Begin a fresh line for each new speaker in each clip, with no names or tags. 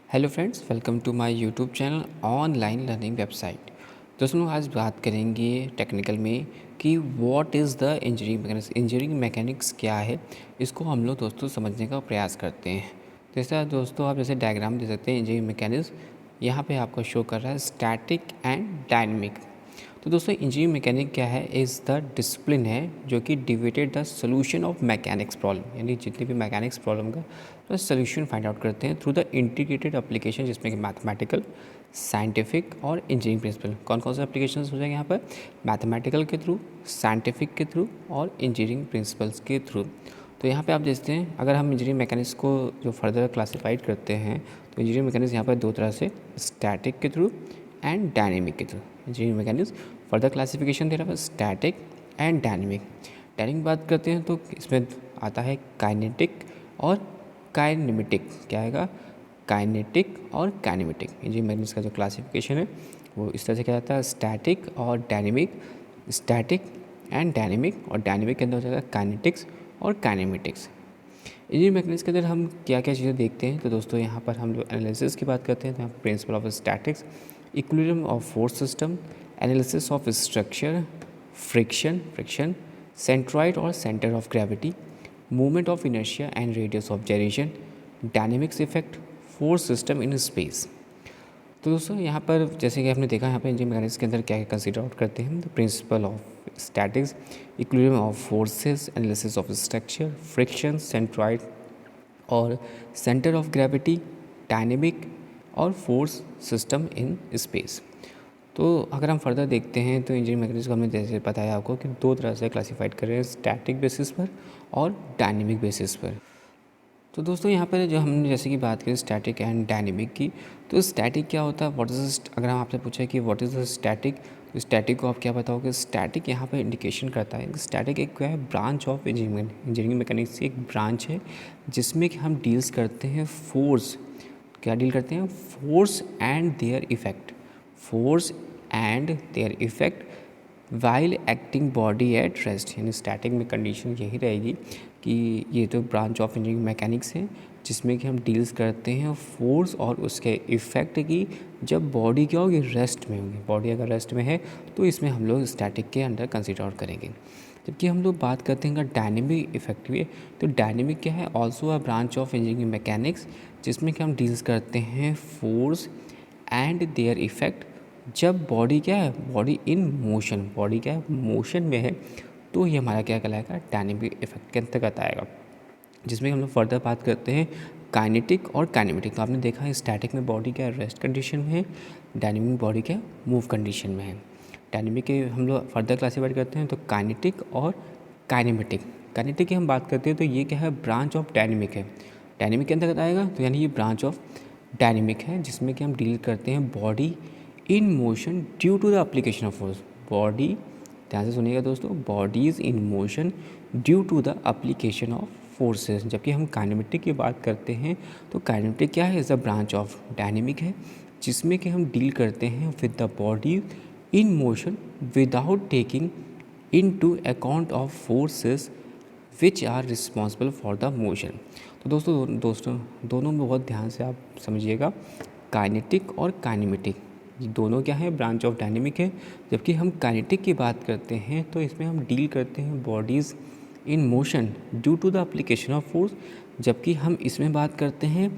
Hello friends, welcome to my YouTube channel online learning website. दोस्तों आज बात करेंगे टेक्निकल में कि what is the engineering mechanics. Engineering mechanics क्या है, इसको हम लोग दोस्तों समझने का प्रयास करते हैं। जैसा दोस्तों आप जैसे डायग्राम दे सकते हैं, इंजीनियरिंग मैकेनिक्स यहाँ पे आपको शो कर रहा है स्टैटिक एंड डायनेमिक। तो दोस्तों इंजीनियरिंग मैकेनिक क्या है, इज़ द डिसिप्लिन है जो कि deviated the solution of mechanics problem, यानी जितने भी मैकेनिक्स प्रॉब्लम का तो सोल्यूशन फाइंड आउट करते हैं थ्रू द इंटीग्रेटेड एप्लीकेशन, जिसमें कि मैथमेटिकल, साइंटिफिक और इंजीनियरिंग प्रिंसिपल। कौन कौन से एप्लीकेशन हो जाएंगे यहाँ पर? मैथमेटिकल के थ्रू, साइंटिफिक के थ्रू और इंजीनियरिंग प्रिंसिपल्स के थ्रू। तो यहाँ पे आप देखते हैं, अगर हम इंजीनियरिंग मैकेनिक्स को जो फर्दर क्लासीफाइड करते हैं तो इंजीनियरिंग मैकेनिक्स यहाँ पर दो तरह से, स्टैटिक के थ्रू एंड डायनेमिक के through. Engineering mechanics further classification दे रहा है स्टैटिक एंड डायनेमिक। डायनेमिक बात करते हैं तो इसमें आता है काइनेटिक और काइनेमेटिक। क्या आएगा? काइनेटिक और काइनेमेटिक। इंजीनियरिंग मैकेनिक्स का जो क्लासिफिकेशन है वो इस तरह से क्या जाता है, स्टैटिक और डायनेमिक, स्टैटिक एंड डायनेमिक, और डायनेमिक के अंदर हो जाएगा काइनेटिक्स और काइनेमेटिक्स। इंजीनियरिंग मैकेनिक्स के अंदर हम क्या क्या चीज़ें देखते हैं तो दोस्तों यहाँ पर हम लोग एनालिसिस की बात करते हैं तो यहाँ पर principle of statics, equilibrium of force system, analysis of structure, friction, centroid और centre of gravity, movement of inertia and radius of gyration, dynamics effect, force system in space. तो दोस्तों यहाँ पर जैसे कि आपने देखा, यहाँ पर इंजीनियरिंग मैकेनिक्स के अंदर क्या क्या कंसिडर आउट करते हैं, the principal of statics, equilibrium of forces, analysis of structure, friction, centroid और सेंटर ऑफ ग्रेविटी, डायनेमिक और फोर्स सिस्टम इन स्पेस। तो अगर हम फर्दर देखते हैं तो इंजीनियरिंग मैकेनिक्स को हमने जैसे बताया आपको कि दो तरह से क्लासिफाइड कर रहे हैं, स्टैटिक बेसिस पर और डायनेमिक बेसिस पर। तो दोस्तों यहाँ पर जो हमने जैसे कि बात करें स्टैटिक एंड डायनेमिक की, तो स्टैटिक क्या होता है, व्हाट इज़, अगर हम आपसे पूछे कि व्हाट इज़ द स्टैटिक, तो स्टैटिक को आप क्या बताओगे? स्टैटिक यहाँ पर इंडिकेशन करता है, स्टैटिक एक क्या है, ब्रांच ऑफ इंजीनियरिंग मैकेनिक्स की एक ब्रांच है जिसमें कि हम डील्स करते हैं फोर्स। क्या डील करते हैं? Force and their effect, force and their effect while acting body at rest. यानी स्टैटिक में कंडीशन यही रहेगी कि ये तो ब्रांच ऑफ इंजीनियरिंग मैकेनिक्स है जिसमें कि हम डील्स करते हैं फोर्स और उसके इफ़ेक्ट की, जब बॉडी क्या होगी, रेस्ट में होगी। बॉडी अगर रेस्ट में है तो इसमें हम लोग स्टैटिक के अंडर कंसिडर करेंगे। जबकि हम लोग बात करते हैं डायनेमिक इफेक्ट की, तो डायनेमिक क्या है, also a branch of engineering mechanics जिसमें कि हम डील्स करते हैं फोर्स एंड देयर इफेक्ट, जब बॉडी क्या है, बॉडी इन मोशन, बॉडी क्या है, मोशन में है, तो ये हमारा क्या कहलाएगा, डायनेमिक इफेक्ट के अंतर्गत आएगा। जिसमें हम लोग फर्दर बात करते हैं काइनेटिक और काइनेमेटिक। तो आपने देखा है स्टैटिक में बॉडी क्या रेस्ट कंडीशन में है, डायनेमिक बॉडी क्या मूव कंडीशन में है। डायनेमिक के हम लोग फर्दर क्लासीफाइड करते हैं तो काइनेटिक और काइनेमेटिक। काइनेटिक की हम बात करते हैं तो ये क्या है, ब्रांच ऑफ डायनेमिक है, डायनेमिक के अंतर्गत आएगा, तो यानी ये ब्रांच ऑफ डायनेमिक है जिसमें कि हम डील करते हैं body in motion due to the application of force. Body, ध्यान से सुनिएगा दोस्तों, body is in motion due to the application of forces. जबकि हम काइनेमेटिक की बात करते हैं तो काइनेमेटिक क्या है, is a branch of dynamic है जिसमें कि हम डील करते हैं with the body in motion without taking into account of forces which are responsible for the motion. तो दोस्तों दोनों में बहुत ध्यान से आप समझिएगा, काइनेटिक और काइनेमेटिक ये दोनों क्या है, ब्रांच ऑफ डायनेमिक है। जबकि हम काइनेटिक की बात करते हैं तो इसमें हम डील करते हैं bodies in motion due to the application of force. जबकि हम इसमें बात करते हैं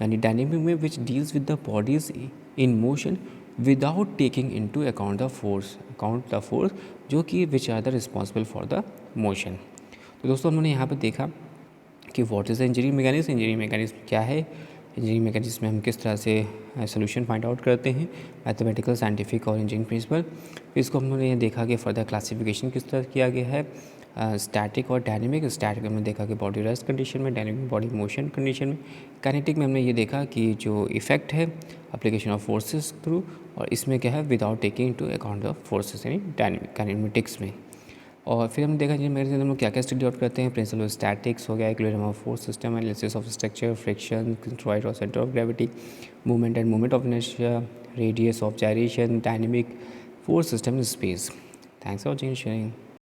यानी डायनेमिक में which deals with the bodies in motion without taking into account the force जो कि which are the responsible for the motion. तो दोस्तों हमने यहाँ पर देखा कि what is the engineering mechanics, engineering mechanics क्या है, इंजीनियरिंग मैकेनिक्स में हम किस तरह से सोल्यूशन फाइंड आउट करते हैं, मैथमेटिकल, साइंटिफिक और इंजीनियरिंग प्रिंसिपल। फिर इसको हमने ये देखा कि फर्दर क्लासिफिकेशन किस तरह किया गया है, स्टैटिक और डायनेमिक। स्टैटिक में हमने देखा कि बॉडी रेस्ट कंडीशन में, डायनेमिक बॉडी मोशन कंडीशन में। काइनेटिक में हमने ये देखा कि जो इफेक्ट है एप्लीकेशन ऑफ फोर्सेस थ्रू, और इसमें क्या है, without taking to account the forces यानी डायनेमिक काइनेमेटिक्स में। और फिर हमने देखा जी मेरे से हम लोग क्या क्या स्टडी आउट करते हैं, प्रिंसिपल ऑफ स्टैटिक्स हो गया, equilibrium of force system, analysis of structure, friction, centroid और centre of gravity, movement of inertia, radius of gyration, dynamic, force system in space. Thanks for watching sharing.